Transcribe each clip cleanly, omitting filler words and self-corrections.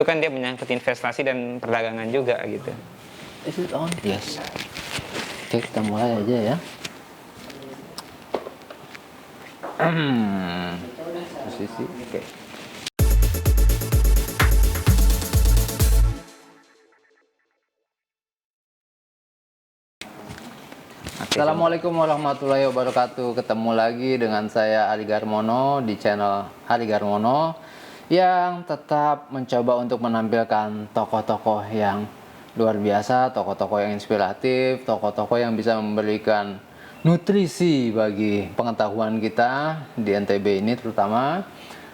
kan dia menyangkut investasi dan perdagangan juga gitu. Is it on? Yes. Oke, kita mulai aja ya. Posisi, oke. Assalamualaikum warahmatullahi wabarakatuh. Ketemu lagi dengan saya Ari Garmono di channel Ari Garmono yang tetap mencoba untuk menampilkan tokoh-tokoh yang luar biasa, tokoh-tokoh yang inspiratif, tokoh-tokoh yang bisa memberikan nutrisi bagi pengetahuan kita di NTB ini terutama.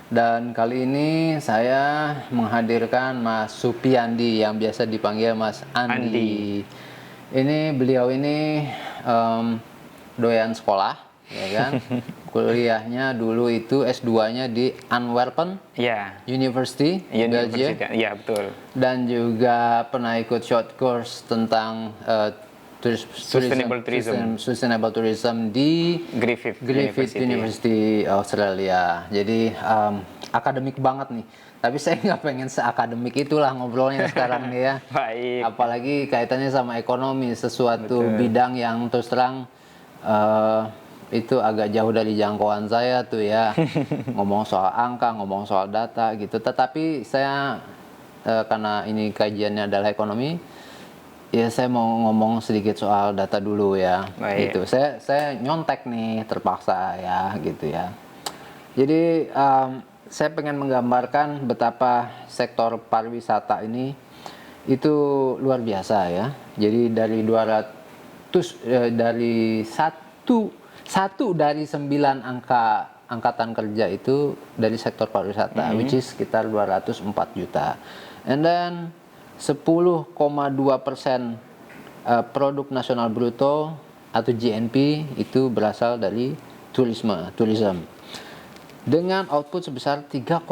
Dan kali ini saya menghadirkan Mas Supiandi yang biasa dipanggil Mas Andi. Ini beliau ini doyan sekolah, ya kan? Kuliahnya dulu itu S2-nya di Antwerpen University, Belgium. Iya, betul. Dan juga pernah ikut short course tentang sustainable tourism di Griffith University Australia. Jadi akademik banget nih. Tapi saya nggak pengen seakademik itulah ngobrolnya sekarang nih ya. Baik. Apalagi kaitannya sama ekonomi, sesuatu bidang yang terus terang itu agak jauh dari jangkauan saya tuh ya. Ngomong soal angka, ngomong soal data gitu. Tetapi saya karena ini kajiannya adalah ekonomi, ya saya mau ngomong sedikit soal data dulu ya. Baik. Gitu. Saya nyontek nih terpaksa ya gitu ya. Jadi saya pengen menggambarkan betapa sektor pariwisata ini itu luar biasa ya. Jadi dari 200 dari satu dari 9 angkatan kerja itu dari sektor pariwisata, which is sekitar 204 juta. And then 10,2% produk nasional bruto atau GNP itu berasal dari tourism. Dengan output sebesar 3,4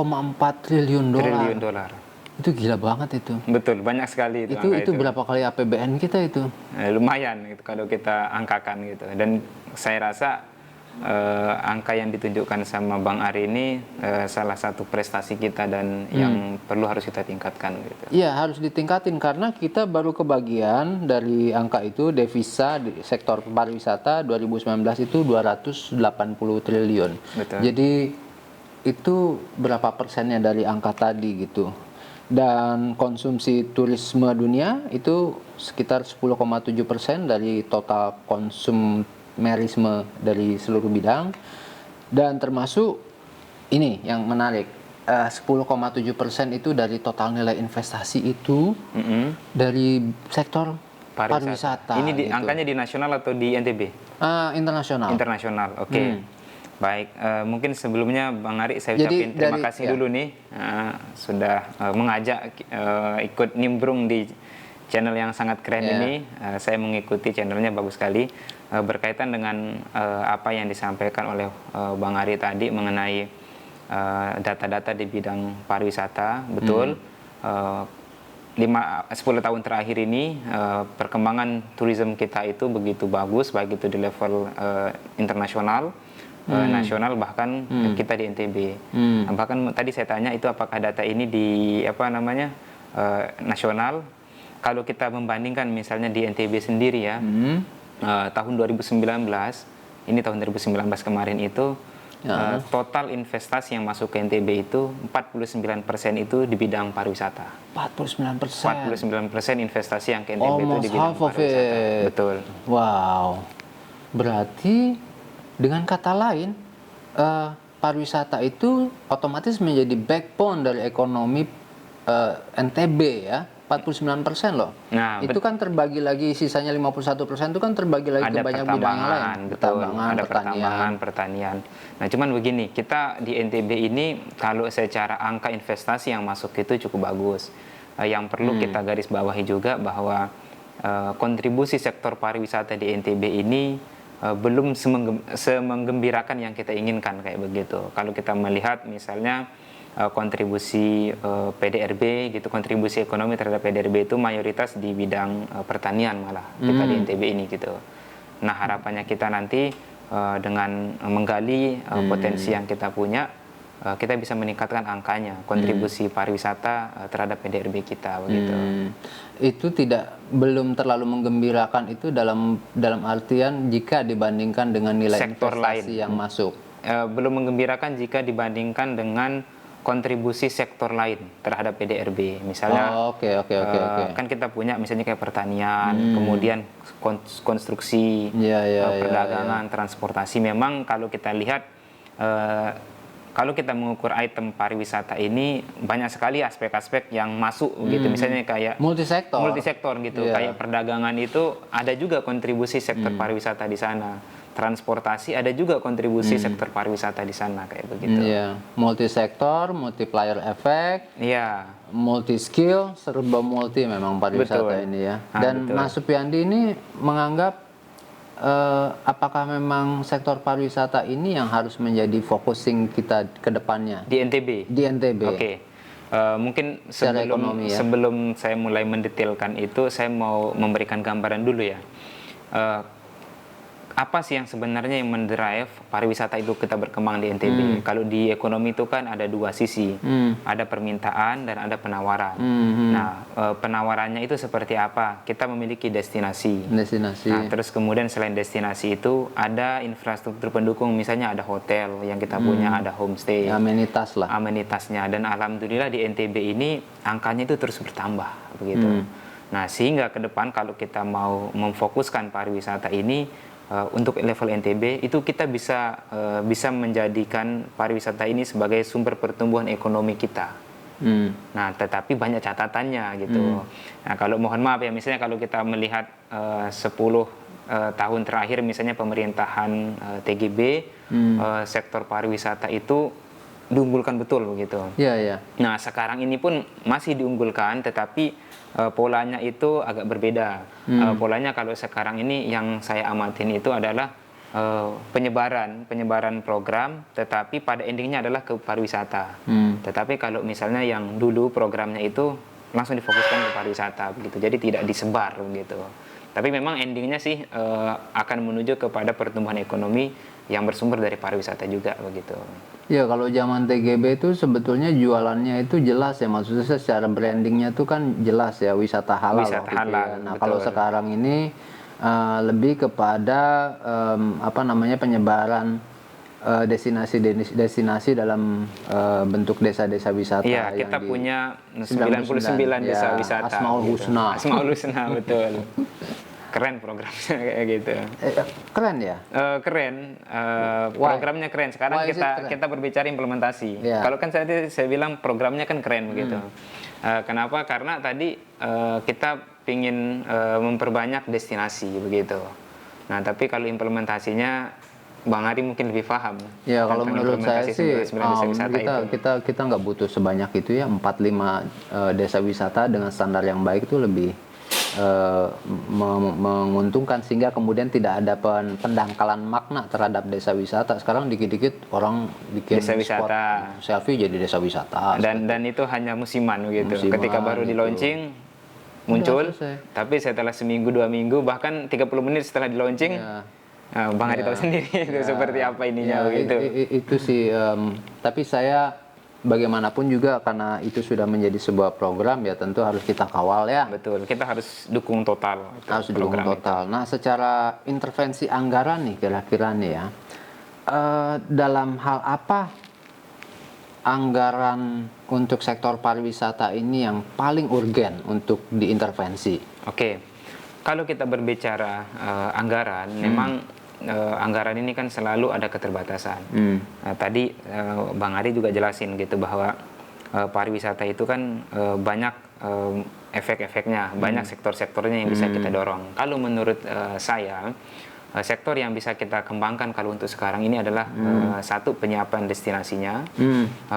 triliun dolar. Itu gila banget itu. Betul, banyak sekali itu berapa kali APBN kita itu? Lumayan gitu kalau kita angkakan gitu. Dan saya rasa angka yang ditunjukkan sama Bang Ari ini salah satu prestasi kita dan yang perlu harus kita tingkatkan gitu. Iya, harus ditingkatin karena kita baru kebagian dari angka itu. Devisa di sektor pariwisata 2019 itu 280 triliun. Betul. Jadi itu berapa persennya dari angka tadi gitu. Dan konsumsi turisme dunia itu sekitar 10,7% dari total konsumerisme dari seluruh bidang. Dan termasuk ini yang menarik, 10,7% itu dari total nilai investasi itu dari sektor pariwisata. Ini gitu. angkanya di nasional atau di NTB? Internasional. Internasional, oke. Baik, mungkin sebelumnya Bang Ari saya ucapin terima kasih dulu nih sudah mengajak ikut nimbrung di channel yang sangat keren ini. Saya mengikuti channelnya, bagus sekali. Berkaitan dengan apa yang disampaikan oleh Bang Ari tadi mengenai data-data di bidang pariwisata, betul. 10 tahun terakhir ini perkembangan tourism kita itu begitu bagus, baik itu di level internasional, nasional, bahkan kita di NTB. Bahkan tadi saya tanya itu apakah data ini di nasional. Kalau kita membandingkan misalnya di NTB sendiri ya, tahun 2019, ini tahun 2019 kemarin itu total investasi yang masuk ke NTB itu 49% itu di bidang pariwisata. 49% investasi yang ke NTB itu di bidang pariwisata. Betul. Wow. Berarti dengan kata lain, pariwisata itu otomatis menjadi backbone dari ekonomi NTB ya, 49% loh. Nah, itu kan terbagi lagi, sisanya 51% itu kan terbagi lagi ke banyak bidang yang lain. Ada pertambangan, pertanian. Nah, cuman begini, kita di NTB ini kalau secara angka investasi yang masuk itu cukup bagus. Yang perlu kita garis bawahi juga bahwa kontribusi sektor pariwisata di NTB ini belum semenggembirakan yang kita inginkan kayak begitu. Kalau kita melihat misalnya kontribusi PDRB gitu, kontribusi ekonomi terhadap PDRB itu mayoritas di bidang pertanian malah kita di NTB ini gitu. Nah, harapannya kita nanti dengan menggali potensi yang kita punya, kita bisa meningkatkan angkanya, kontribusi pariwisata terhadap PDRB kita begitu. Itu belum terlalu menggembirakan itu dalam artian jika dibandingkan dengan nilai sektor investasi lain yang masuk. Belum menggembirakan jika dibandingkan dengan kontribusi sektor lain terhadap PDRB. Misalnya, kan kita punya misalnya kayak pertanian, kemudian konstruksi, perdagangan, transportasi. Memang kalau kita lihat, kalau kita mengukur item pariwisata ini banyak sekali aspek-aspek yang masuk gitu. Misalnya kayak multisektor gitu. Kayak perdagangan itu ada juga kontribusi sektor pariwisata di sana. Transportasi ada juga kontribusi sektor pariwisata di sana kayak begitu. Multisektor, multiplier effect, multi skill, serba multi memang pariwisata ini ya. Dan Mas Supyandi ini menganggap apakah memang sektor pariwisata ini yang harus menjadi focusing kita ke depannya di NTB? Di NTB. Oke. Mungkin sebelum saya mulai mendetailkan itu, saya mau memberikan gambaran dulu ya. Apa sih yang sebenarnya yang mendrive pariwisata itu kita berkembang di NTB? Kalau di ekonomi itu kan ada dua sisi, ada permintaan dan ada penawaran. Nah, penawarannya itu seperti apa? Kita memiliki destinasi. Nah, terus kemudian selain destinasi itu ada infrastruktur pendukung, misalnya ada hotel yang kita punya, ada homestay, amenitas lah. Amenitasnya, dan alhamdulillah di NTB ini angkanya itu terus bertambah begitu. Nah, sehingga ke depan kalau kita mau memfokuskan pariwisata ini untuk level NTB itu kita bisa menjadikan pariwisata ini sebagai sumber pertumbuhan ekonomi kita. Nah, tetapi banyak catatannya gitu. Nah, kalau mohon maaf ya, misalnya kalau kita melihat 10 tahun terakhir misalnya pemerintahan TGB, sektor pariwisata itu diunggulkan betul begitu. Nah, sekarang ini pun masih diunggulkan, tetapi polanya itu agak berbeda. Polanya kalau sekarang ini yang saya amatin itu adalah penyebaran program, tetapi pada endingnya adalah ke pariwisata. Tetapi kalau misalnya yang dulu programnya itu langsung difokuskan ke pariwisata begitu, jadi tidak disebar begitu. Tapi memang endingnya sih akan menuju kepada pertumbuhan ekonomi yang bersumber dari pariwisata juga begitu. Ya, kalau zaman TGB itu sebetulnya jualannya itu jelas ya, maksudnya secara brandingnya itu kan jelas ya, wisata halal. Nah, kalau sekarang ini lebih kepada penyebaran destinasi dalam bentuk desa-desa wisata. Iya, kita punya 99 desa wisata. Asmaul Husna. Asmaul Husna, betul. Keren programnya kayak gitu. Keren ya? Keren. Programnya keren. Sekarang kita berbicara implementasi. Kalau kan saya bilang programnya kan keren begitu. Kenapa? Karena tadi kita ingin memperbanyak destinasi begitu. Nah, tapi kalau implementasinya Bang Ari mungkin lebih paham. Ya, kalau menurut saya sih kita nggak butuh sebanyak itu ya, 4-5 desa wisata dengan standar yang baik itu lebih menguntungkan, sehingga kemudian tidak ada pendangkalan makna terhadap desa wisata. Sekarang dikit-dikit orang bikin desa wisata, selfie jadi desa wisata. Dan itu hanya musiman gitu. Ketika baru di launching muncul, tapi setelah seminggu 2 minggu bahkan 30 menit setelah di launching, Bang Ari tahu sendiri itu seperti apa ininya begitu. Itu sih. Tapi saya bagaimanapun juga karena itu sudah menjadi sebuah program ya, tentu harus kita kawal ya. Betul, kita harus dukung total. Harus dukung total. Nah, secara intervensi anggaran nih kira-kira nih ya, dalam hal apa anggaran untuk sektor pariwisata ini yang paling urgen untuk diintervensi? Oke, kalau kita berbicara anggaran, memang anggaran ini kan selalu ada keterbatasan. Tadi Bang Ari juga jelasin gitu bahwa pariwisata itu kan banyak efek-efeknya, banyak sektor-sektornya yang bisa kita dorong. Kalau menurut saya, sektor yang bisa kita kembangkan kalau untuk sekarang ini adalah satu, penyiapan destinasinya,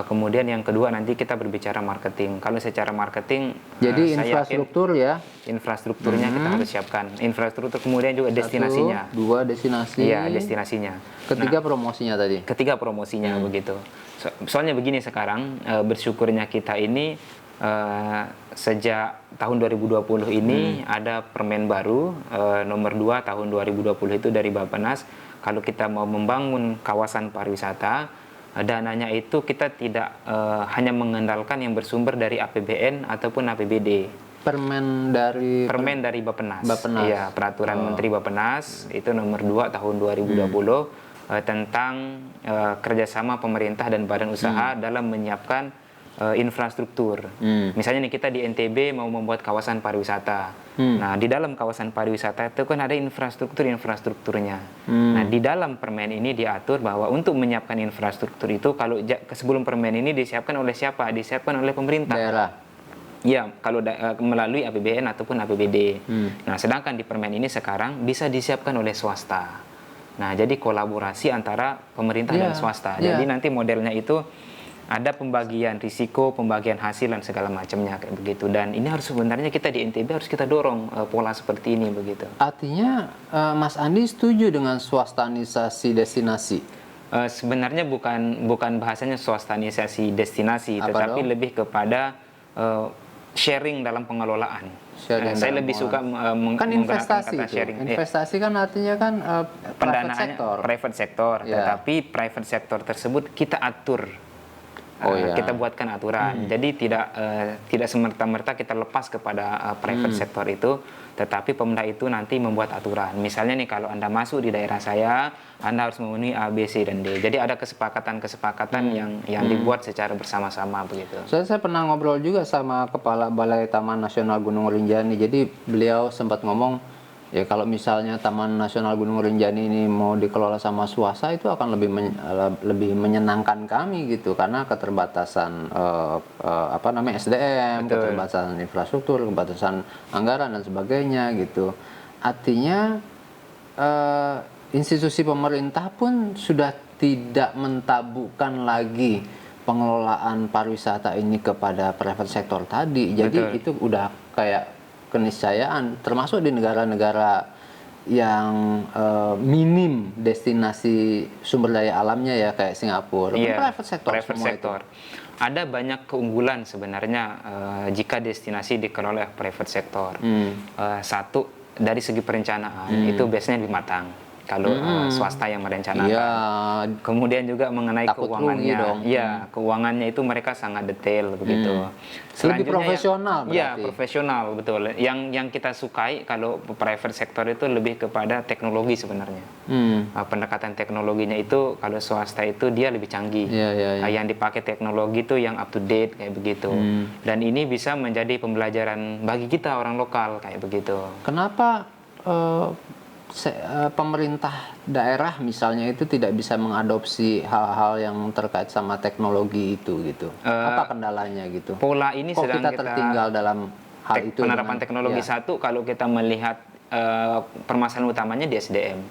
kemudian yang kedua nanti kita berbicara marketing. Kalau secara marketing, jadi infrastruktur ya, infrastrukturnya kita harus siapkan. Infrastruktur, kemudian juga destinasinya. 2 destinasi. Iya, destinasinya. Ketiga promosinya tadi. Ketiga promosinya begitu. Soalnya begini sekarang, bersyukurnya kita ini sejak tahun 2020 ini ada permen baru nomor 2 tahun 2020 itu dari Bappenas. Kalau kita mau membangun kawasan pariwisata, dananya itu kita tidak hanya mengandalkan yang bersumber dari APBN ataupun APBD. Permen dari Bappenas. Bappenas. Iya, peraturan Menteri Bappenas itu nomor 2 tahun 2020 tentang kerjasama pemerintah dan badan usaha dalam menyiapkan infrastruktur. Misalnya nih kita di NTB mau membuat kawasan pariwisata. Nah, di dalam kawasan pariwisata itu kan ada infrastrukturnya. Nah, di dalam permen ini diatur bahwa untuk menyiapkan infrastruktur itu kalau sebelum permen ini disiapkan oleh siapa? Disiapkan oleh pemerintah. Daerah. Ya, kalau melalui APBN ataupun APBD. Nah, sedangkan di permen ini sekarang bisa disiapkan oleh swasta. Nah, jadi kolaborasi antara pemerintah dan swasta. Jadi nanti modelnya itu ada pembagian risiko, pembagian hasil dan segala macamnya kayak begitu. Dan ini harus sebenarnya kita di NTB harus kita dorong pola seperti ini begitu. Artinya Mas Andi setuju dengan swastanisasi destinasi? Sebenarnya bukan bahasanya swastanisasi destinasi, tetapi lebih kepada sharing dalam pengelolaan. Saya lebih suka kan investasi kata sharing. Investasi kan artinya kan private sector, tetapi private sector tersebut kita atur. Kita buatkan aturan. Jadi tidak semerta-merta kita lepas kepada private sector itu, tetapi Pemda itu nanti membuat aturan. Misalnya nih kalau Anda masuk di daerah saya, Anda harus memenuhi A, B, C, dan D. Jadi ada kesepakatan yang dibuat secara bersama-sama begitu. Saya pernah ngobrol juga sama Kepala Balai Taman Nasional Gunung Rinjani. Jadi beliau sempat ngomong, ya kalau misalnya Taman Nasional Gunung Rinjani ini mau dikelola sama swasta itu akan lebih menyenangkan kami gitu, karena keterbatasan SDM, keterbatasan infrastruktur, keterbatasan anggaran dan sebagainya gitu. Artinya institusi pemerintah pun sudah tidak mentabukan lagi pengelolaan pariwisata ini kepada private sector tadi. Jadi itu udah kayak keniscayaan, termasuk di negara-negara yang minim destinasi sumber daya alamnya ya kayak Singapura. Private sector. Ada banyak keunggulan sebenarnya jika destinasi dikelola oleh private sector. Satu, dari segi perencanaan itu biasanya lebih matang kalau swasta yang merencanakan. Kemudian juga mengenai keuangannya. Keuangannya itu mereka sangat detail begitu. Lebih profesional berarti. Iya, profesional betul. Yang kita sukai kalau private sector itu lebih kepada teknologi sebenarnya. Pendekatan teknologinya itu kalau swasta itu dia lebih canggih. Yang dipakai teknologi itu yang up to date kayak begitu. Dan ini bisa menjadi pembelajaran bagi kita orang lokal kayak begitu. Kenapa pemerintah daerah misalnya itu tidak bisa mengadopsi hal-hal yang terkait sama teknologi itu gitu? Apa kendalanya gitu? Pola ini sedang kita tertinggal dalam hal itu. Penerapan teknologi satu, kalau kita melihat permasalahan utamanya di SDM.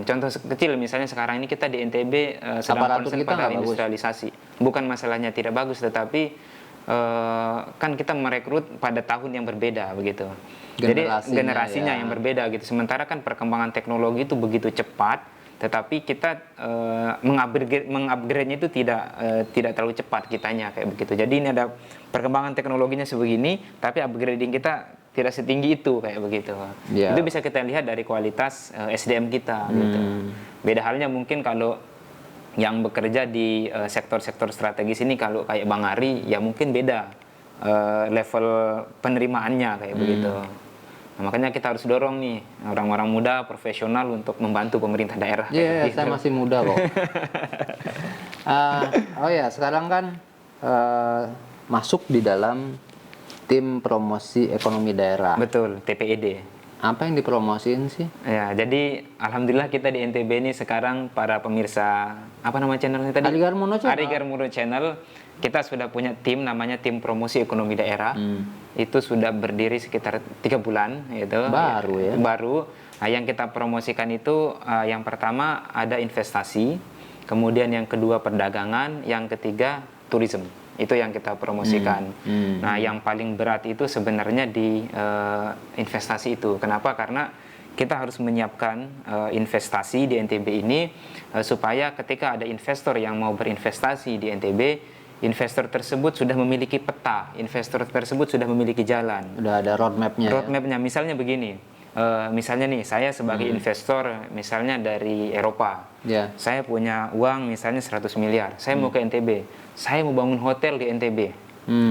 Contoh kecil misalnya sekarang ini kita di NTB sedang konsen pada industrialisasi. Bukan masalahnya tidak bagus, tetapi kan kita merekrut pada tahun yang berbeda begitu. Jadi generasinya yang berbeda gitu. Sementara kan perkembangan teknologi itu begitu cepat, tetapi kita mengupgrade-nya itu tidak terlalu cepat kitanya kayak begitu. Jadi ini ada perkembangan teknologinya sebegini, tapi upgrading kita tidak setinggi itu kayak begitu. Itu bisa kita lihat dari kualitas SDM kita gitu. Beda halnya mungkin kalau yang bekerja di sektor-sektor strategis ini, kalau kayak Bang Ari ya mungkin beda level penerimaannya kayak begitu. Nah, makanya kita harus dorong nih orang-orang muda profesional untuk membantu pemerintah daerah. Saya masih muda kok. Sekarang kan masuk di dalam tim promosi ekonomi daerah. Betul, TPED. Apa yang dipromosiin sih? Ya, jadi alhamdulillah kita di NTB ini sekarang para pemirsa, apa nama channelnya tadi? Ari Garmono Channel. Kita sudah punya tim namanya tim promosi ekonomi daerah. Itu sudah berdiri sekitar 3 bulan gitu. Baru ya. Baru. Nah, yang kita promosikan itu yang pertama ada investasi, kemudian yang kedua perdagangan, yang ketiga tourism. Itu yang kita promosikan. Nah, yang paling berat itu sebenarnya di investasi itu. Kenapa? Karena kita harus menyiapkan investasi di NTB ini supaya ketika ada investor yang mau berinvestasi di NTB, investor tersebut sudah memiliki peta, investor tersebut sudah memiliki jalan. Sudah ada roadmap-nya. Roadmap-nya misalnya begini, misalnya nih, saya sebagai investor misalnya dari Eropa, saya punya uang misalnya 100 miliar, saya mau ke NTB, saya mau bangun hotel di NTB,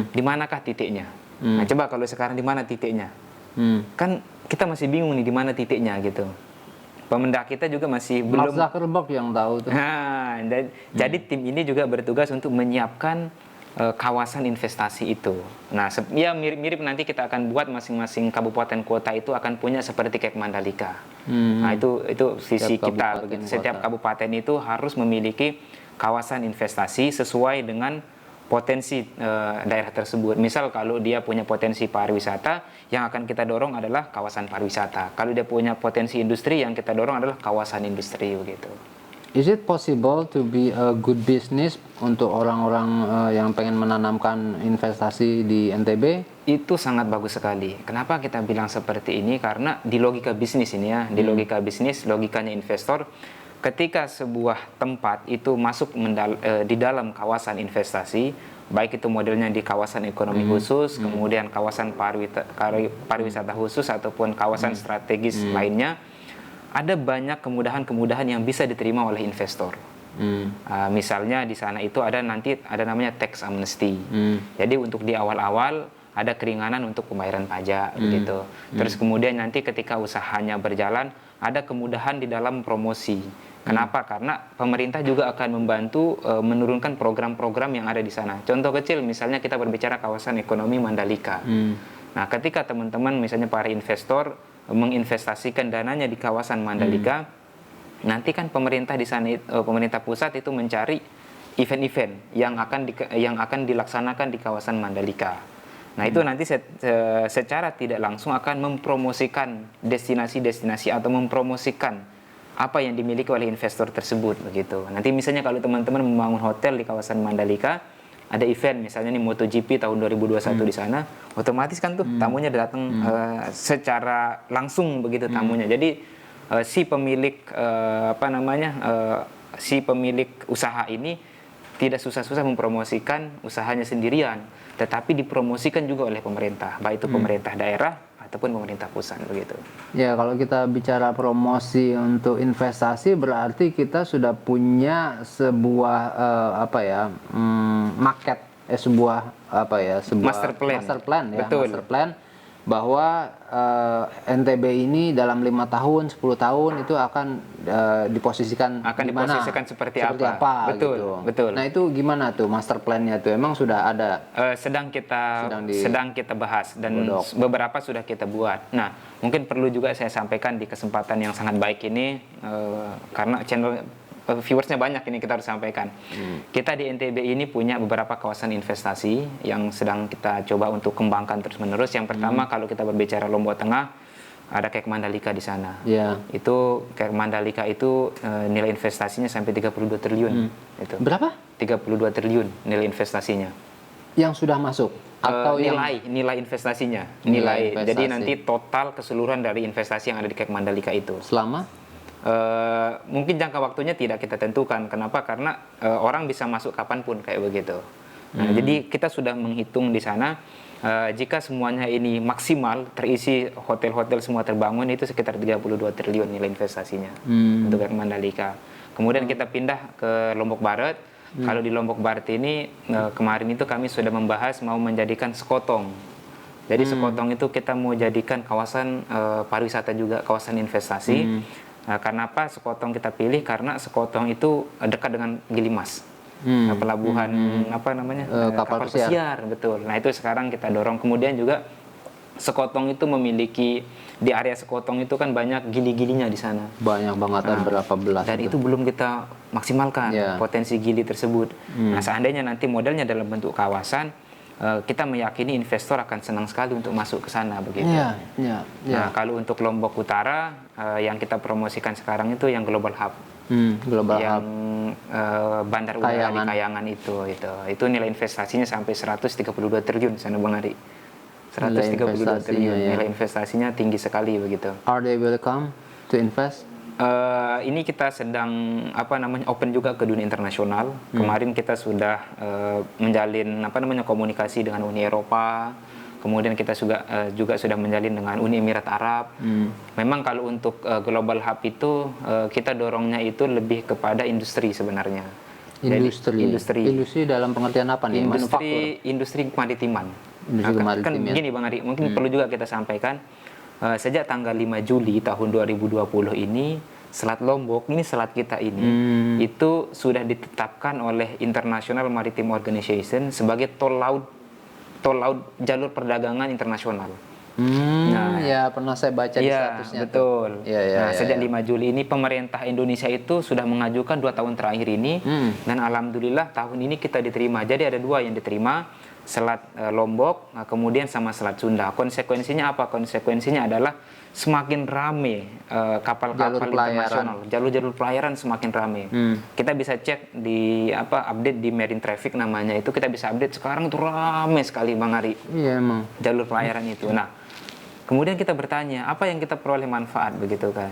di manakah titiknya? Nah, coba kalau sekarang di mana titiknya? Kan kita masih bingung nih di mana titiknya gitu. Pemendak kita juga masih belum. Mark Zuckerberg yang tahu tuh. Nah, jadi tim ini juga bertugas untuk menyiapkan kawasan investasi itu. Nah, ya mirip-mirip nanti kita akan buat masing-masing kabupaten kota itu akan punya seperti kayak Mandalika. Nah, itu visi kita begitu. Setiap kabupaten itu harus memiliki kawasan investasi sesuai dengan potensi daerah tersebut. Misal kalau dia punya potensi pariwisata, yang akan kita dorong adalah kawasan pariwisata. Kalau dia punya potensi industri, yang kita dorong adalah kawasan industri begitu. Is it possible to be a good business untuk orang-orang yang pengen menanamkan investasi di NTB? Itu sangat bagus sekali. Kenapa kita bilang seperti ini? Karena di logika bisnis ini ya, di logika bisnis, logikanya investor, ketika sebuah tempat itu masuk di dalam kawasan investasi, baik itu modelnya di kawasan ekonomi khusus, kemudian kawasan pariwisata khusus ataupun kawasan strategis lainnya, ada banyak kemudahan-kemudahan yang bisa diterima oleh investor. Misalnya di sana itu ada namanya tax amnesty. Jadi untuk di awal-awal ada keringanan untuk pembayaran pajak begitu. Terus kemudian nanti ketika usahanya berjalan ada kemudahan di dalam promosi. Kenapa? Karena pemerintah juga akan membantu menurunkan program-program yang ada di sana. Contoh kecil misalnya kita berbicara kawasan ekonomi Mandalika. Nah, ketika teman-teman misalnya para investor menginvestasikan dananya di kawasan Mandalika, nanti kan pemerintah di sana, pemerintah pusat itu mencari event-event yang akan dilaksanakan di kawasan Mandalika. Nah, itu nanti secara tidak langsung akan mempromosikan destinasi-destinasi atau mempromosikan apa yang dimiliki oleh investor tersebut begitu. Nanti misalnya kalau teman-teman membangun hotel di kawasan Mandalika, ada event misalnya nih MotoGP tahun 2021 di sana, otomatis kan tuh tamunya datang secara langsung begitu tamunya. Jadi si pemilik si pemilik usaha ini tidak susah-susah mempromosikan usahanya sendirian, tetapi dipromosikan juga oleh pemerintah, baik itu pemerintah daerah ataupun pemerintah pusat begitu. Ya, kalau kita bicara promosi untuk investasi berarti kita sudah punya sebuah market, sebuah master plan ya. Betul. Master plan bahwa NTB ini dalam 5 tahun, 10 tahun itu akan diposisikan seperti apa. Betul, gitu. Betul. Nah, itu gimana tuh master plan-nya tuh? Emang sudah ada? Sedang kita bahas dan beberapa sudah kita buat. Nah, mungkin perlu juga saya sampaikan di kesempatan yang sangat baik ini karena channel viewersnya banyak ini kita harus sampaikan. Kita di NTB ini punya beberapa kawasan investasi yang sedang kita coba untuk kembangkan terus-menerus. Yang pertama kalau kita berbicara Lombok Tengah, ada Kek Mandalika di sana. Itu Kek Mandalika itu nilai investasinya sampai 32 triliun. Itu. Berapa? 32 triliun nilai investasinya. Yang sudah masuk? Atau nilai investasinya. Nilai. Jadi nanti total keseluruhan dari investasi yang ada di Kek Mandalika itu. Selama? Mungkin jangka waktunya tidak kita tentukan. Kenapa? Karena orang bisa masuk kapanpun kayak begitu. Nah, jadi kita sudah menghitung di sana jika semuanya ini maksimal terisi, hotel-hotel semua terbangun, itu sekitar 32 triliun nilai investasinya untuk Mandalika. Kemudian kita pindah ke Lombok Barat. Kalau di Lombok Barat ini kemarin itu kami sudah membahas mau menjadikan Sekotong. Jadi Sekotong itu kita mau jadikan kawasan pariwisata juga, kawasan investasi. Karena apa Sekotong kita pilih? Karena Sekotong itu dekat dengan Gilimas, pelabuhan kapal pesiar, betul. Nah, itu sekarang kita dorong. Kemudian juga Sekotong itu memiliki, di area Sekotong itu kan banyak gili-gilinya di sana. Banyak banget, berapa belas. Dan itu belum kita maksimalkan potensi gili tersebut. Nah, seandainya nanti modelnya dalam bentuk kawasan, kita meyakini investor akan senang sekali untuk masuk ke sana begitu. Nah, kalau untuk Lombok Utara yang kita promosikan sekarang itu yang Global Hub. Yang bandar udara di Kayangan itu nilai investasinya sampai 132 triliun sana Bang Ari. 132 triliun nilai investasinya tinggi sekali begitu. Are they welcome to invest? Ini kita sedang open juga ke dunia internasional. Kemarin kita sudah menjalin komunikasi dengan Uni Eropa, kemudian kita juga sudah menjalin dengan Uni Emirat Arab. Memang kalau untuk Global Hub itu kita dorongnya itu lebih kepada industri sebenarnya. Industri dalam pengertian apa nih? Industri kemaritiman. Kan gini Bang Ari, mungkin perlu juga kita sampaikan, sejak tanggal 5 Juli tahun 2020 ini, Selat Lombok, ini selat kita ini, itu sudah ditetapkan oleh International Maritime Organization sebagai tol laut jalur perdagangan internasional. Ya pernah saya baca di statusnya. Betul. Sejak 5 Juli ini pemerintah Indonesia itu sudah mengajukan 2 tahun terakhir ini, dan alhamdulillah tahun ini kita diterima. Jadi ada 2 yang diterima, Selat Lombok, kemudian sama Selat Sunda. Konsekuensinya apa? Konsekuensinya adalah semakin rame kapal-kapal internasional, jalur-jalur pelayaran semakin rame. Kita bisa cek di update di Marine Traffic namanya itu, kita bisa update sekarang itu rame sekali Bang Ari. Iya emang. Jalur pelayaran itu. Nah, kemudian kita bertanya, apa yang kita peroleh manfaat begitu kan?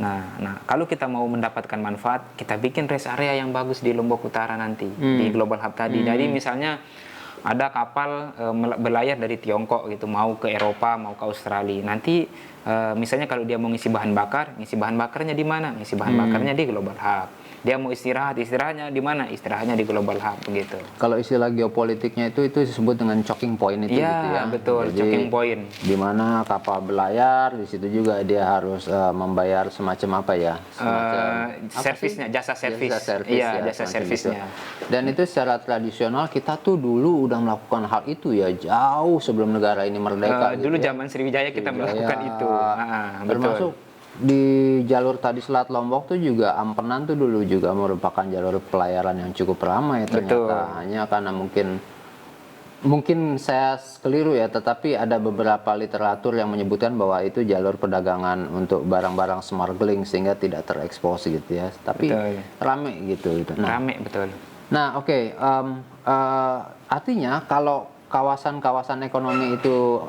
Nah, kalau kita mau mendapatkan manfaat, kita bikin rest area yang bagus di Lombok Utara nanti, di Global Hub tadi. Jadi misalnya ada kapal berlayar dari Tiongkok gitu, mau ke Eropa, mau ke Australia. Nanti misalnya kalau dia mau ngisi bahan bakarnya di mana? Ngisi bahan bakarnya di Global Hub. Dia mau istirahatnya di mana? Istirahatnya di Global Hub begitu. Kalau istilah geopolitiknya itu disebut dengan choking point itu gitu ya. Betul. Jadi, choking point. Di mana kapal berlayar, di situ juga dia harus membayar semacam apa ya? Servisnya, jasa servis. Jasa servisnya. Gitu. Dan itu secara tradisional kita tuh dulu udah melakukan hal itu ya, jauh sebelum negara ini merdeka. Dulu zaman Sriwijaya kita melakukan itu. Termasuk di jalur tadi Selat Lombok tuh juga Ampenan tuh dulu juga merupakan jalur pelayaran yang cukup ramai ternyata. Betul. Hanya karena mungkin saya keliru ya, tetapi ada beberapa literatur yang menyebutkan bahwa itu jalur perdagangan untuk barang-barang smuggling sehingga tidak terekspos gitu ya. Tapi rame gitu. Rame betul. Nah oke. Artinya kalau kawasan-kawasan ekonomi itu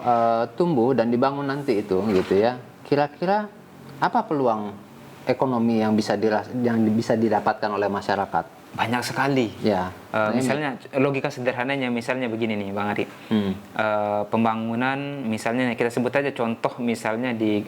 tumbuh dan dibangun nanti itu gitu ya, kira-kira apa peluang ekonomi yang bisa didapatkan oleh masyarakat? Banyak sekali. Ya. Misalnya logika sederhananya misalnya begini nih Bang Ari. Pembangunan misalnya kita sebut aja contoh misalnya di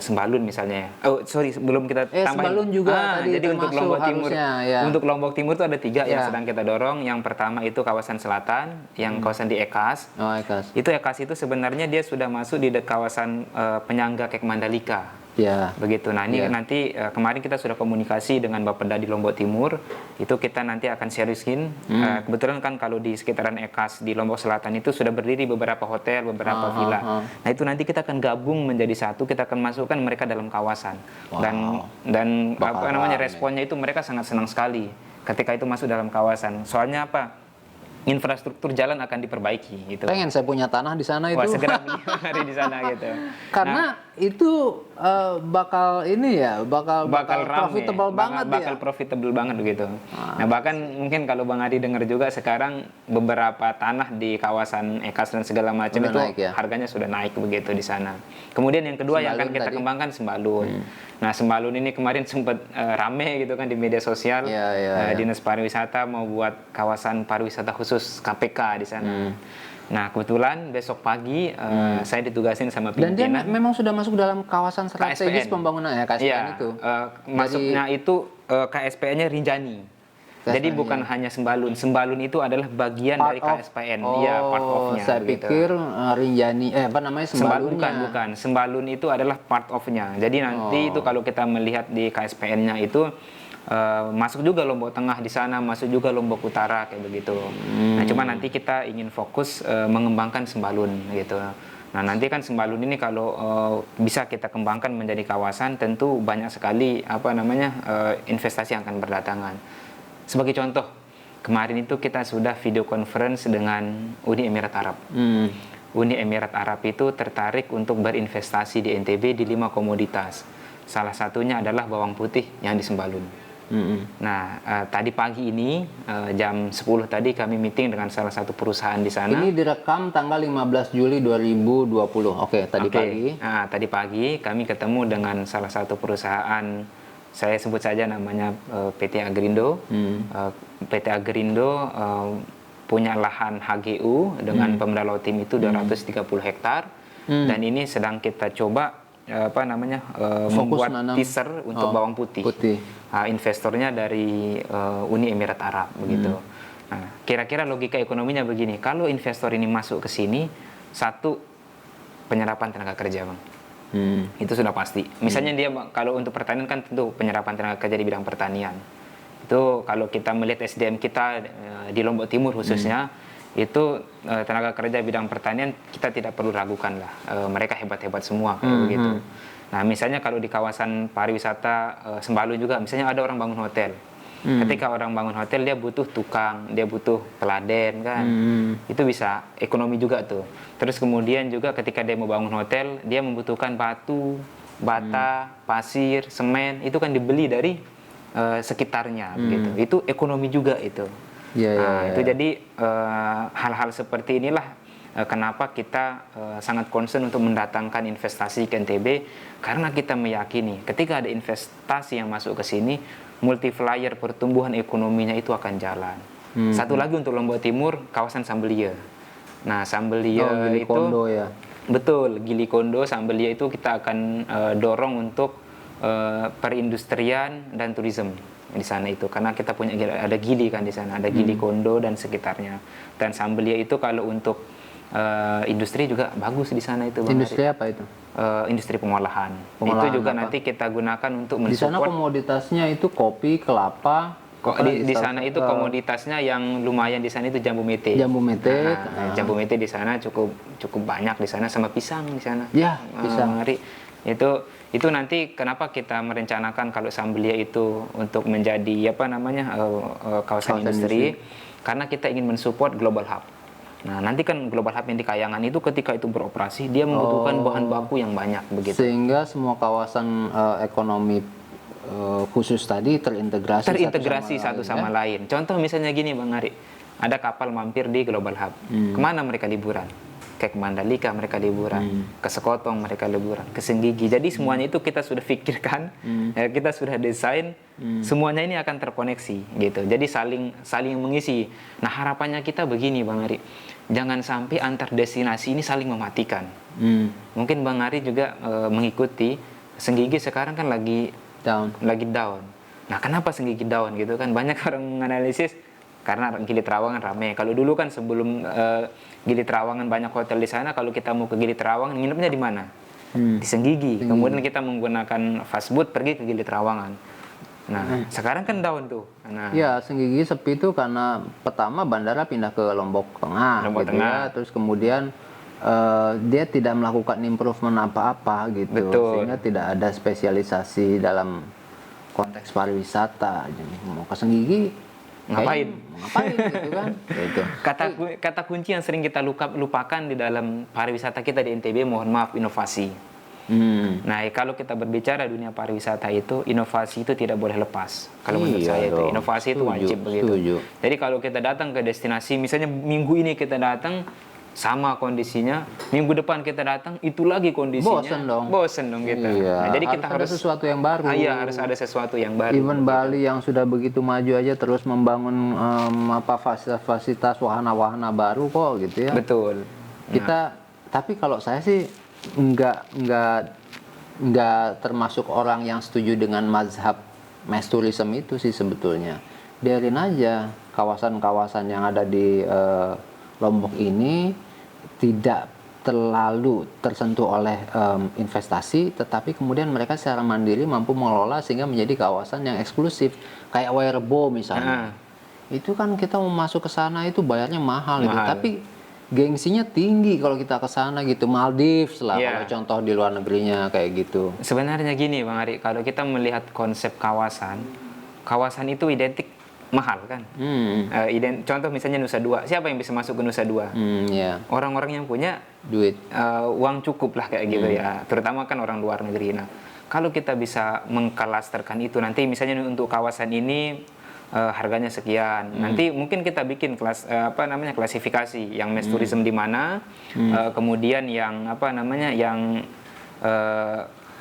Sembalun misalnya. Sebelum kita tambahin. Sembalun juga tadi jadi untuk Lombok Timur. Ya. Untuk Lombok Timur itu ada 3 yang sedang kita dorong. Yang pertama itu kawasan selatan, yang kawasan di Ekas. Ekas. Itu Ekas itu sebenarnya dia sudah masuk di kawasan penyangga Kek Mandalika. Ya. Begitu. Nah, ini nanti kemarin kita sudah komunikasi dengan Bapeda di Lombok Timur. Itu kita nanti akan seriusin. Kebetulan kan kalau di sekitaran Ekas di Lombok Selatan itu sudah berdiri beberapa hotel, beberapa villa. Nah, itu nanti kita akan gabung menjadi satu, kita akan masukkan mereka dalam kawasan. Dan responnya itu mereka sangat senang sekali ketika itu masuk dalam kawasan. Soalnya apa? Infrastruktur jalan akan diperbaiki gitu. Pengen saya punya tanah di sana itu. Wah, segera hari di sana gitu. Karena itu bakal profitable banget ya. Bakal profitable banget begitu. Nah, bahkan mungkin kalau Bang Adi dengar juga sekarang beberapa tanah di kawasan Ekas dan segala macam itu harganya sudah naik begitu di sana. Kemudian yang kedua yang akan kita kembangkan Sembalun. Nah, Sembalun ini kemarin sempat rame gitu kan di media sosial. Dinas Pariwisata mau buat kawasan pariwisata khusus KPK di sana. Nah, kebetulan besok pagi saya ditugasin sama pimpinan. Dan dia memang sudah masuk dalam kawasan strategis pembangunan ya, KSPN itu. Masuknya itu KSPN-nya Rinjani. Jadi bukan hanya Sembalun. Sembalun itu adalah bagian dari KSPN. Iya, part of-nya. Saya pikir Rinjani, Sembalunnya. Bukan. Sembalun itu adalah part of-nya. Jadi nanti itu kalau kita melihat di KSPN-nya itu masuk juga Lombok Tengah di sana, masuk juga Lombok Utara kayak begitu. Nah, cuma nanti kita ingin fokus mengembangkan Sembalun gitu. Nah, nanti kan Sembalun ini kalau bisa kita kembangkan menjadi kawasan, tentu banyak sekali investasi yang akan berdatangan. Sebagai contoh, kemarin itu kita sudah video conference dengan Uni Emirat Arab. Uni Emirat Arab itu tertarik untuk berinvestasi di NTB di 5 komoditas. Salah satunya adalah bawang putih yang di Sembalun. Nah, tadi pagi ini jam 10 tadi kami meeting dengan salah satu perusahaan di sana. Ini direkam tanggal 15 Juli 2020. Pagi. Nah, tadi pagi kami ketemu dengan salah satu perusahaan, saya sebut saja namanya PT Agrindo. PT Agrindo punya lahan HGU dengan Pemda Lautim itu 230 hektar dan ini sedang kita coba membuat teaser untuk bawang putih. Investornya dari Uni Emirat Arab begitu. Nah, kira-kira logika ekonominya begini, kalau investor ini masuk ke sini, satu, penyerapan tenaga kerja, Bang. Itu sudah pasti. Misalnya dia kalau untuk pertanian kan tentu penyerapan tenaga kerja di bidang pertanian. Itu kalau kita melihat SDM kita di Lombok Timur khususnya, itu tenaga kerja bidang pertanian kita tidak perlu ragukan lah. Mereka hebat-hebat semua kayak begitu. Nah, misalnya kalau di kawasan pariwisata Sembalu juga, misalnya ada orang bangun hotel. Ketika orang bangun hotel dia butuh tukang, dia butuh teladen kan, itu bisa ekonomi juga tuh. Terus kemudian juga ketika dia mau bangun hotel, dia membutuhkan batu, bata, pasir, semen, itu kan dibeli dari sekitarnya, begitu. Itu ekonomi juga itu. Itu jadi hal-hal seperti inilah kenapa kita sangat concern untuk mendatangkan investasi ke NTB, karena kita meyakini ketika ada investasi yang masuk ke sini, multiplier pertumbuhan ekonominya itu akan jalan. Satu lagi untuk Lombok Timur, kawasan Sambelia. Nah, Sambelia itu betul, Gili Kondo, Sambelia itu kita akan dorong untuk perindustrian dan turisme di sana itu, karena kita punya ada Gili kan di sana, ada Gili Kondo dan sekitarnya. Dan Sambelia itu kalau untuk industri juga bagus di sana itu, Bang. Industri apa itu? Industri pengolahan. Itu juga nanti kita gunakan untuk mensupport. Di sana komoditasnya itu kopi, kelapa. Di sana itu komoditasnya yang lumayan di sana itu jambu mete. Jambu mete. Jambu mete di sana cukup banyak di sana, sama pisang di sana. Ya, pisang. Itu nanti kenapa kita merencanakan kalau Sambelia itu untuk menjadi kawasan industri, karena kita ingin mensupport Global Hub. Nah, nanti kan Global Hub yang di Kayangan itu ketika itu beroperasi, dia membutuhkan bahan baku yang banyak begitu. Sehingga semua kawasan ekonomi khusus tadi terintegrasi satu sama lain. Contoh misalnya gini, Bang Ari, ada kapal mampir di Global Hub. Kemana mereka liburan? Ke Mandalika mereka liburan, ke Sekotong mereka liburan, ke Senggigi. Jadi semuanya itu kita sudah pikirkan, kita sudah desain, semuanya ini akan terkoneksi gitu. Jadi saling mengisi. Nah, harapannya kita begini, Bang Ari, jangan sampai antar destinasi ini saling mematikan. Mungkin Bang Ari juga mengikuti Senggigi sekarang kan lagi down. Nah, kenapa Senggigi down gitu kan? Banyak orang menganalisis karena Gili Trawangan ramai. Kalau dulu kan sebelum Gili Trawangan banyak hotel di sana, kalau kita mau ke Gili Trawangan nginepnya di mana? Di Senggigi. Kemudian kita menggunakan fastboat pergi ke Gili Trawangan. Nah, sekarang kan down tuh. Nah, ya, Senggigi sepi itu karena pertama bandara pindah ke Lombok Tengah, ya. Terus kemudian dia tidak melakukan improvement apa-apa gitu. Betul. Sehingga tidak ada spesialisasi dalam konteks pariwisata. Jadi, mau ke Senggigi ngapain gitu kan? Gitu. Kata kunci yang sering kita lupakan di dalam pariwisata kita di NTB, mohon maaf, inovasi. Nah, kalau kita berbicara dunia pariwisata itu, inovasi itu tidak boleh lepas. Kalau menurut saya itu inovasi itu wajib begitu. Jadi kalau kita datang ke destinasi, misalnya minggu ini kita datang sama kondisinya, minggu depan kita datang itu lagi kondisinya, bosen dong kita. Nah, jadi kita harus ada sesuatu yang baru. Harus ada sesuatu yang baru. Even Bali yang sudah begitu maju aja terus membangun fasilitas wahana-wahana baru kok gitu ya. Betul. Kita tapi kalau saya sih nggak termasuk orang yang setuju dengan mazhab mass tourism itu sih sebetulnya. Biarin aja kawasan-kawasan yang ada di Lombok ini tidak terlalu tersentuh oleh investasi, tetapi kemudian mereka secara mandiri mampu mengelola sehingga menjadi kawasan yang eksklusif, kayak Wairebo misalnya. Itu kan kita mau masuk ke sana itu bayarnya mahal. Gitu. Tapi gengsinya tinggi kalau kita ke sana gitu. Maldives lah kalau contoh di luar negerinya kayak gitu. Sebenarnya gini, Bang Ari, kalau kita melihat konsep kawasan itu identik mahal kan. Contoh misalnya Nusa Dua, siapa yang bisa masuk ke Nusa Dua? Orang-orang yang punya duit, uang cukup lah kayak gitu ya, terutama kan orang luar negeri. Nah, kalau kita bisa mengklasterkan itu, nanti misalnya untuk kawasan ini harganya sekian, nanti mungkin kita bikin klasifikasi yang mass tourism di mana, kemudian yang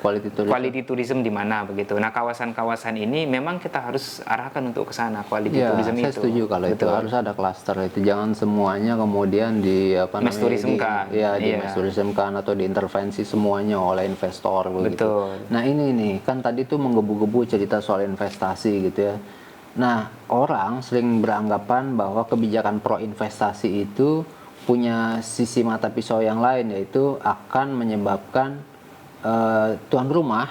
quality tourism di mana begitu. Nah, kawasan-kawasan ini memang kita harus arahkan untuk ke sana quality tourism itu. Saya setuju kalau itu harus ada klaster itu. Jangan semuanya kemudian di mass tourism kan. Di mass tourism kan atau diintervensi semuanya oleh investor begitu. Betul. Nah, ini nih kan tadi tuh menggebu-gebu cerita soal investasi gitu ya. Nah, orang sering beranggapan bahwa kebijakan pro investasi itu punya sisi mata pisau yang lain, yaitu akan menyebabkan tuan rumah.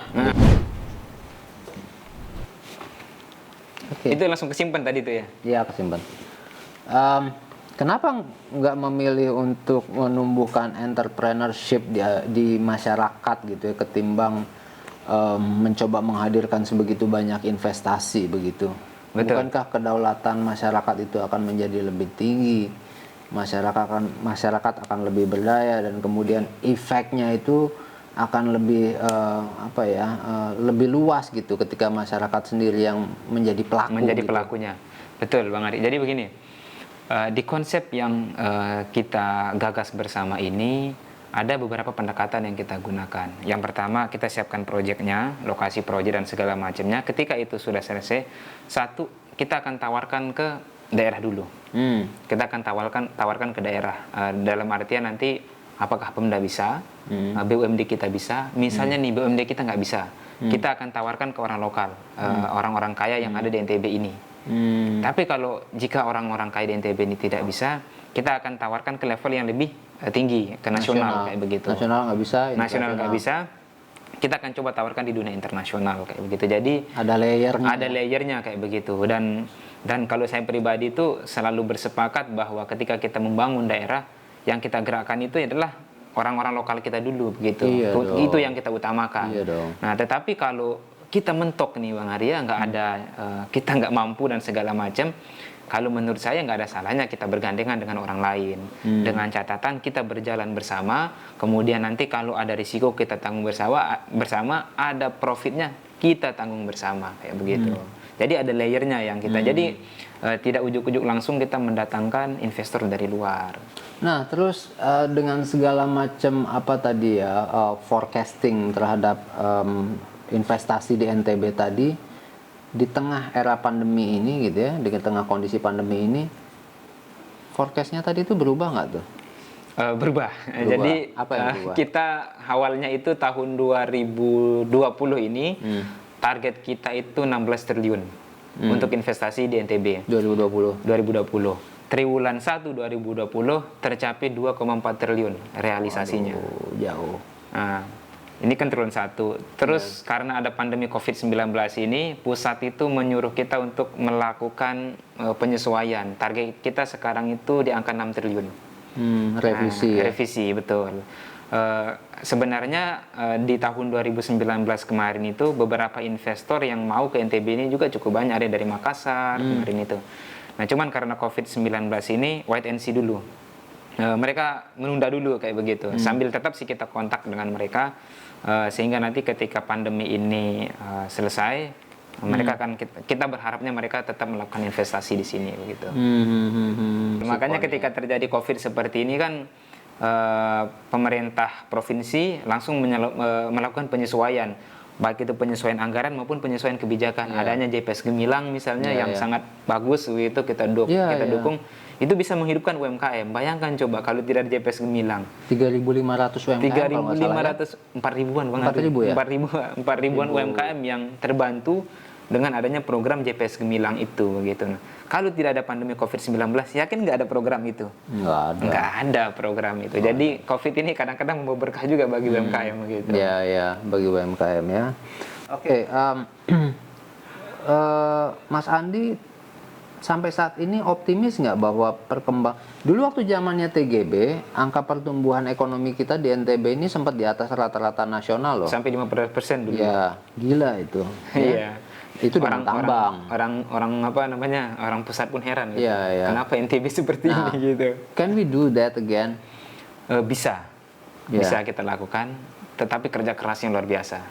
Itu langsung kesimpan tadi tuh ya? Iya, kesimpan. Kenapa nggak memilih untuk menumbuhkan entrepreneurship di masyarakat gitu ya, ketimbang mencoba menghadirkan sebegitu banyak investasi begitu? Betul. Bukankah kedaulatan masyarakat itu akan menjadi lebih tinggi? Masyarakat akan lebih berdaya dan kemudian efeknya itu akan lebih lebih luas gitu ketika masyarakat sendiri yang menjadi pelakunya. Betul Bang Ari. Jadi begini, di konsep yang kita gagas bersama ini ada beberapa pendekatan yang kita gunakan. Yang pertama, kita siapkan proyeknya, lokasi proyek dan segala macamnya. Ketika itu sudah selesai, satu, kita akan tawarkan ke daerah dulu. Kita akan tawarkan ke daerah. Dalam artian nanti apakah Pemda bisa, BUMD kita bisa. Misalnya nih BUMD kita nggak bisa, kita akan tawarkan ke orang lokal, orang-orang kaya yang ada di NTB ini. Tapi kalau jika orang-orang kaya di NTB ini tidak bisa, kita akan tawarkan ke level yang lebih tinggi, ke nasional kayak begitu. Nasional nggak bisa, kita akan coba tawarkan di dunia internasional kayak begitu. Jadi ada layernya kayak begitu. Dan kalau saya pribadi itu selalu bersepakat bahwa ketika kita membangun daerah, yang kita gerakkan itu adalah orang-orang lokal kita dulu begitu. Iya Itu yang kita utamakan. Iya dong. Nah, tetapi kalau kita mentok nih Bang Arya, nggak ada, kita nggak mampu dan segala macam. Kalau menurut saya nggak ada salahnya kita bergandengan dengan orang lain. Dengan catatan kita berjalan bersama, kemudian nanti kalau ada risiko kita tanggung bersama, ada profitnya kita tanggung bersama kayak begitu. Jadi ada layernya yang kita. Jadi tidak ujuk-ujuk langsung kita mendatangkan investor dari luar. Nah, terus dengan segala macam forecasting terhadap investasi di NTB tadi, di tengah era pandemi ini gitu ya, di tengah kondisi pandemi ini, forecastnya tadi itu berubah nggak tuh? Berubah. Jadi apa yang berubah? Kita awalnya itu tahun 2020 ini target kita itu 16 triliun untuk investasi di NTB. 2020. Triwulan 1 2020 tercapai 2,4 triliun realisasinya. Jauh. Nah, ini kan triwulan 1. Terus karena ada pandemi COVID-19 ini, pusat itu menyuruh kita untuk melakukan penyesuaian. Target kita sekarang itu di angka 6 triliun. Revisi ya? Revisi, betul. Sebenarnya di tahun 2019 kemarin itu beberapa investor yang mau ke NTB ini juga cukup banyak, ada dari Makassar kemarin itu. Nah, cuman karena COVID-19 ini wait and see dulu. Mereka menunda dulu kayak begitu. Sambil tetap sih kita kontak dengan mereka sehingga nanti ketika pandemi ini selesai, mereka akan kita berharapnya mereka tetap melakukan investasi di sini begitu. Makanya ketika terjadi COVID seperti ini kan pemerintah provinsi langsung melakukan penyesuaian, baik itu penyesuaian anggaran maupun penyesuaian kebijakan. Adanya JPS Gemilang misalnya yang sangat bagus begitu kita dukung. Itu bisa menghidupkan UMKM. Bayangkan coba kalau tidak ada JPS Gemilang. 3.500 UMKM 3.500, 4.000-an Bang. 4.000 ya? 4.000-an UMKM yang terbantu dengan adanya program JPS Gemilang itu begitu. Nah, kalau tidak ada pandemi COVID-19, yakin nggak ada program itu? Nggak ada program itu. Jadi COVID ini kadang-kadang membawa berkah juga bagi UMKM begitu. Ya, bagi UMKM ya. Oke, Mas Andi sampai saat ini optimis nggak bahwa dulu waktu zamannya TGB, angka pertumbuhan ekonomi kita di NTB ini sempat di atas rata-rata nasional loh. Sampai 15% dulu. Ya, gila itu. Iya. Itu dengan tambang. Orang pusat pun heran gitu. Iya. Kenapa NTB seperti ini gitu. Can we do that again? Bisa kita lakukan. tetapi kerja kerasnya luar biasa.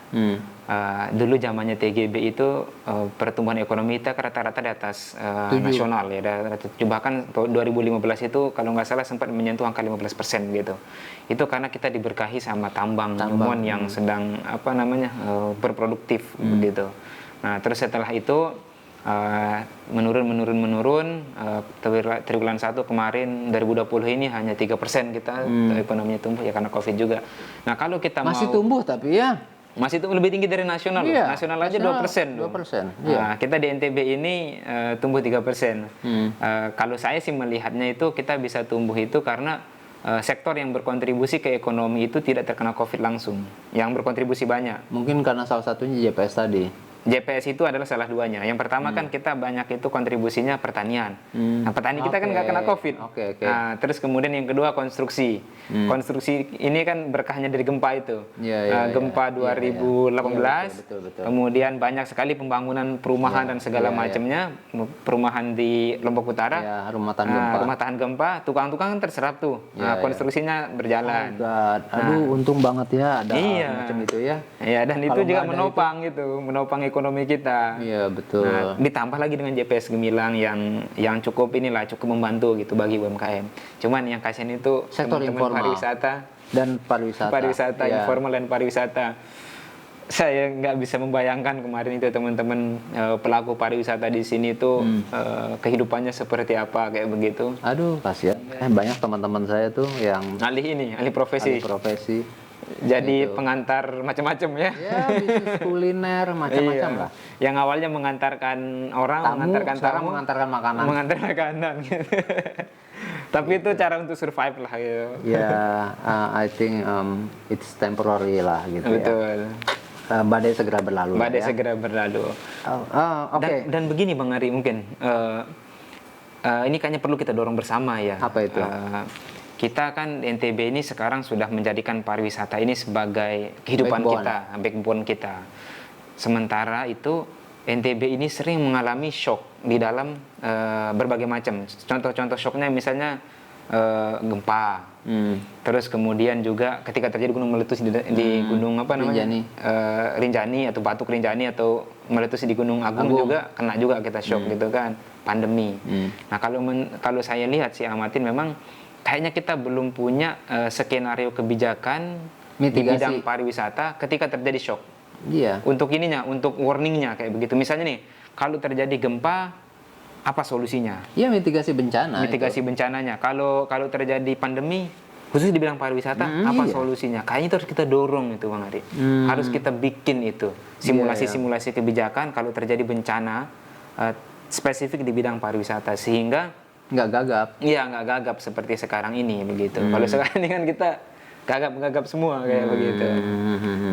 Dulu zamannya TGB itu pertumbuhan ekonomi kita rata-rata di atas nasional ya, bahkan 2015 itu kalau nggak salah sempat menyentuh angka 15% gitu. Itu karena kita diberkahi sama tambang yang sedang berproduktif begitu. Nah terus setelah itu menurun triwulan 1 kemarin 2020 ini hanya 3% kita ekonominya tumbuh ya karena Covid juga. Nah kalau kita masih tumbuh tapi ya masih itu lebih tinggi dari nasional. Nasional aja 2%. 2%. Nah, kita di NTB ini tumbuh 3%. Kalau saya sih melihatnya itu kita bisa tumbuh itu karena sektor yang berkontribusi ke ekonomi itu tidak terkena Covid langsung, yang berkontribusi banyak. Mungkin karena salah satunya JPS tadi. JPS itu adalah salah duanya. Yang pertama kan kita banyak itu kontribusinya pertanian. Nah, petani kita kan nggak kena Covid. Nah, terus kemudian yang kedua konstruksi. Konstruksi ini kan berkahnya dari gempa itu. Gempa 2018. Betul. Kemudian banyak sekali pembangunan perumahan dan segala macamnya. Perumahan di Lombok Utara. Rumah tahan gempa. Tukang-tukang terserap tuh. Konstruksinya berjalan. Aduh, untung banget ya ada macam itu ya. Iya, dan itu juga menopang ekonomi kita. Iya, betul. Nah, ditambah lagi dengan JPS Gemilang yang cukup membantu gitu bagi UMKM. Cuman yang kasihan itu sektor teman-teman pariwisata informal dan pariwisata. Saya nggak bisa membayangkan kemarin itu teman-teman pelaku pariwisata di sini tuh kehidupannya seperti apa kayak begitu. Aduh, kasihan. Banyak teman-teman saya tuh yang alih profesi. Jadi pengantar macam-macam ya. Ya, bisnis kuliner macam-macam lah. Yang awalnya mengantarkan orang, mengantarkan tamu, mengantar makanan. Tapi itu cara untuk survive lah gitu. Ya, I think it's temporary lah gitu. Betul. Badai segera berlalu. Segera berlalu. Oke. Dan begini Bang Ari mungkin ini kayaknya perlu kita dorong bersama ya. Apa itu? Kita kan NTB ini sekarang sudah menjadikan pariwisata ini sebagai kehidupan kita, backbone kita. Sementara itu NTB ini sering mengalami shock di dalam berbagai macam. Contoh-contoh shocknya misalnya gempa. Terus kemudian juga ketika terjadi gunung meletus di gunung Rinjani atau Batu Rinjani atau meletus di Gunung Agung juga kena juga kita shock gitu kan, pandemi. Nah kalau saya lihat si amatin memang kayaknya kita belum punya skenario kebijakan mitigasi di bidang pariwisata ketika terjadi shock. Iya. Untuk untuk warningnya kayak begitu. Misalnya nih, kalau terjadi gempa, apa solusinya? Iya, mitigasi bencana. Bencananya. Kalau terjadi pandemi, khusus di bidang pariwisata, apa solusinya? Kayaknya itu harus kita dorong itu, Bang Ari. Harus kita bikin itu simulasi kebijakan kalau terjadi bencana spesifik di bidang pariwisata sehingga nggak gagap. Iya, nggak gagap seperti sekarang ini begitu. Kalau sekarang ini kan kita gagap semua kayak begitu.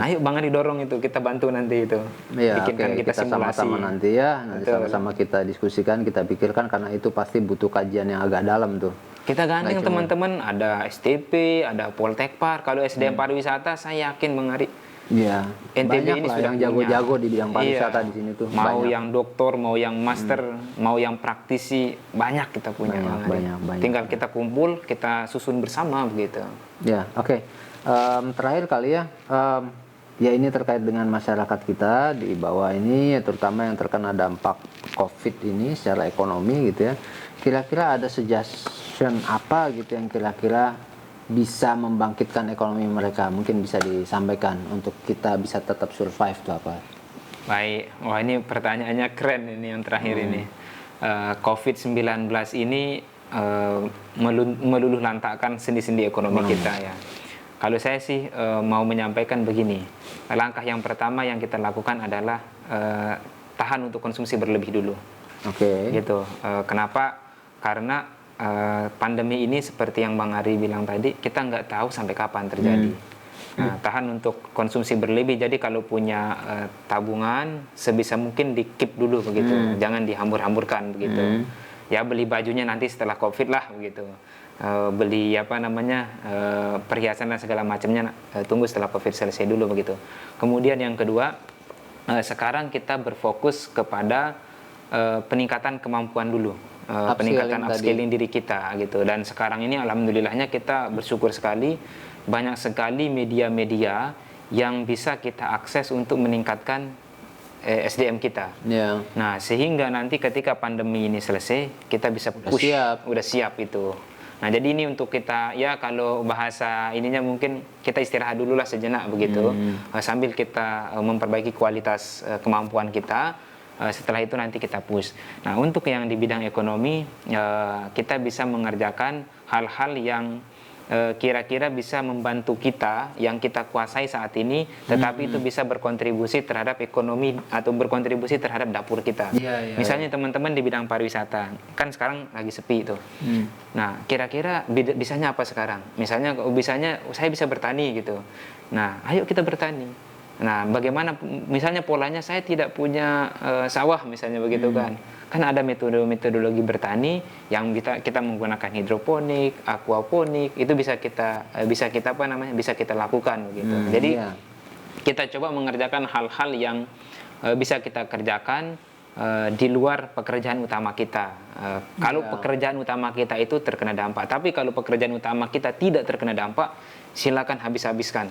Nah, yuk Bang Ari dorong itu, kita bantu nanti itu. Iya, kita sama-sama nanti ya. Nanti sama-sama kita diskusikan, kita pikirkan karena itu pasti butuh kajian yang agak dalam tuh. Kita gandeng teman-teman, ada STP, ada Poltekpar. Kalau SDM pariwisata saya yakin Bang Ari. Iya, NTB ini sudah yang jago-jago di bidang pariwisata di sini tuh. Mau yang doktor, mau yang master, mau yang praktisi, banyak kita punya. Banyak. Tinggal kita kumpul, kita susun bersama begitu. Ya, oke. Terakhir kali ya, ya ini terkait dengan masyarakat kita di bawah ini, terutama yang terkena dampak COVID ini secara ekonomi gitu ya. Kira-kira ada suggestion apa gitu yang kira-kira bisa membangkitkan ekonomi mereka, mungkin bisa disampaikan untuk kita bisa tetap survive itu apa? Baik, wah ini pertanyaannya keren ini yang terakhir ini. COVID-19 ini meluluh lantakkan sendi-sendi ekonomi kita ya. Kalau saya sih mau menyampaikan begini, langkah yang pertama yang kita lakukan adalah tahan untuk konsumsi berlebih dulu. Oke. Gitu. Kenapa? Karena pandemi ini seperti yang Bang Ari bilang tadi, kita nggak tahu sampai kapan terjadi. Nah, tahan untuk konsumsi berlebih. Jadi kalau punya tabungan, sebisa mungkin di keep dulu begitu, jangan dihambur-hamburkan begitu. Ya beli bajunya nanti setelah COVID lah begitu. Beli perhiasan dan segala macamnya tunggu setelah COVID selesai dulu begitu. Kemudian yang kedua, sekarang kita berfokus kepada peningkatan kemampuan dulu. Peningkatan upscaling diri kita gitu. Dan sekarang ini alhamdulillahnya kita bersyukur sekali banyak sekali media-media yang bisa kita akses untuk meningkatkan SDM kita. Ya. Nah, sehingga nanti ketika pandemi ini selesai, kita bisa push, udah siap itu. Nah, jadi ini untuk kita, ya kalau bahasa ininya mungkin kita istirahat dulu lah sejenak begitu, sambil kita memperbaiki kualitas kemampuan kita. Setelah itu nanti kita push. Nah, untuk yang di bidang ekonomi, kita bisa mengerjakan hal-hal yang kira-kira bisa membantu kita yang kita kuasai saat ini, tetapi itu bisa berkontribusi terhadap ekonomi atau berkontribusi terhadap dapur kita. Misalnya teman-teman di bidang pariwisata, kan sekarang lagi sepi itu. Nah, kira-kira bisanya apa sekarang? Misalnya, bisanya saya bisa bertani gitu. Nah, ayo kita bertani. Nah, bagaimana misalnya polanya saya tidak punya sawah misalnya begitu kan. Kan ada metodologi bertani yang kita menggunakan hidroponik, aquaponik, itu bisa kita lakukan begitu. Jadi kita coba mengerjakan hal-hal yang bisa kita kerjakan di luar pekerjaan utama kita. Kalau pekerjaan utama kita itu terkena dampak, tapi kalau pekerjaan utama kita tidak terkena dampak, silakan habis-habiskan.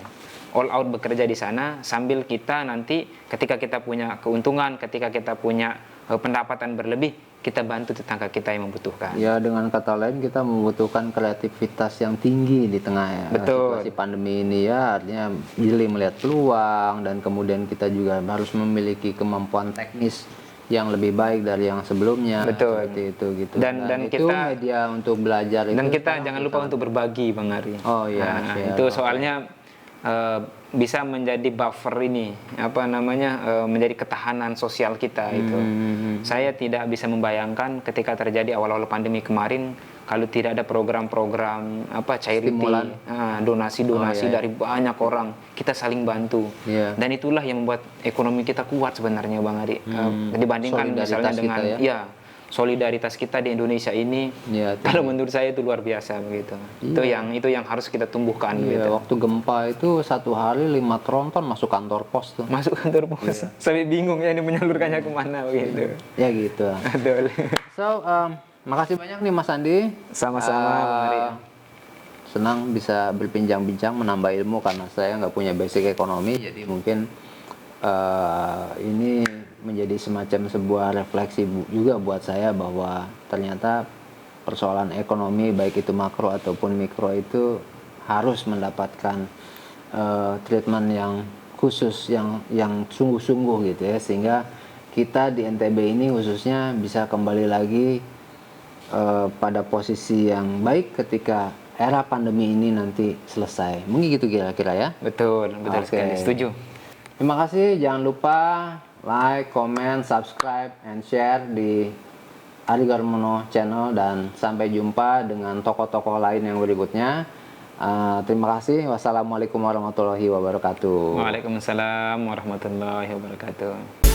All out bekerja di sana sambil kita nanti ketika kita punya keuntungan, ketika kita punya pendapatan berlebih, kita bantu tetangga kita yang membutuhkan. Ya, dengan kata lain kita membutuhkan kreativitas yang tinggi di tengah situasi pandemi ini ya, artinya jeli melihat peluang dan kemudian kita juga harus memiliki kemampuan teknis yang lebih baik dari yang sebelumnya. Seperti itu gitu. Dan itu kita media untuk belajar dan kita jangan lupa untuk berbagi, Bang Ari. Oh iya, itu soalnya bisa menjadi buffer ini menjadi ketahanan sosial kita itu. Saya tidak bisa membayangkan ketika terjadi awal-awal pandemi kemarin kalau tidak ada program-program charity, donasi-donasi dari banyak orang, kita saling bantu. Dan itulah yang membuat ekonomi kita kuat sebenarnya, Bang Ari. Dibandingkan misalnya dengan solidaritas kita di Indonesia ini, kalau menurut saya itu luar biasa begitu. Itu yang harus kita tumbuhkan gitu. Waktu gempa itu satu hari 5 tronton masuk kantor pos tuh. Masuk kantor pos. Sampai bingung ya ini menyalurkannya kemana begitu. Ya gitu. Betul. So, makasih banyak nih Mas Andi. Sama-sama, Bang Ari. Senang bisa berbincang-bincang, menambah ilmu karena saya nggak punya basic ekonomi, jadi mungkin ini menjadi semacam sebuah refleksi juga buat saya bahwa ternyata persoalan ekonomi baik itu makro ataupun mikro itu harus mendapatkan treatment yang khusus, yang sungguh-sungguh gitu ya, sehingga kita di NTB ini khususnya bisa kembali lagi pada posisi yang baik ketika era pandemi ini nanti selesai. Mungkin gitu kira-kira ya. Betul sekali, setuju. Terima kasih, jangan lupa like, comment, subscribe, and share di Ari Garmono channel, dan sampai jumpa dengan tokoh-tokoh lain yang berikutnya. Terima kasih. Wassalamualaikum warahmatullahi wabarakatuh. Waalaikumsalam warahmatullahi wabarakatuh.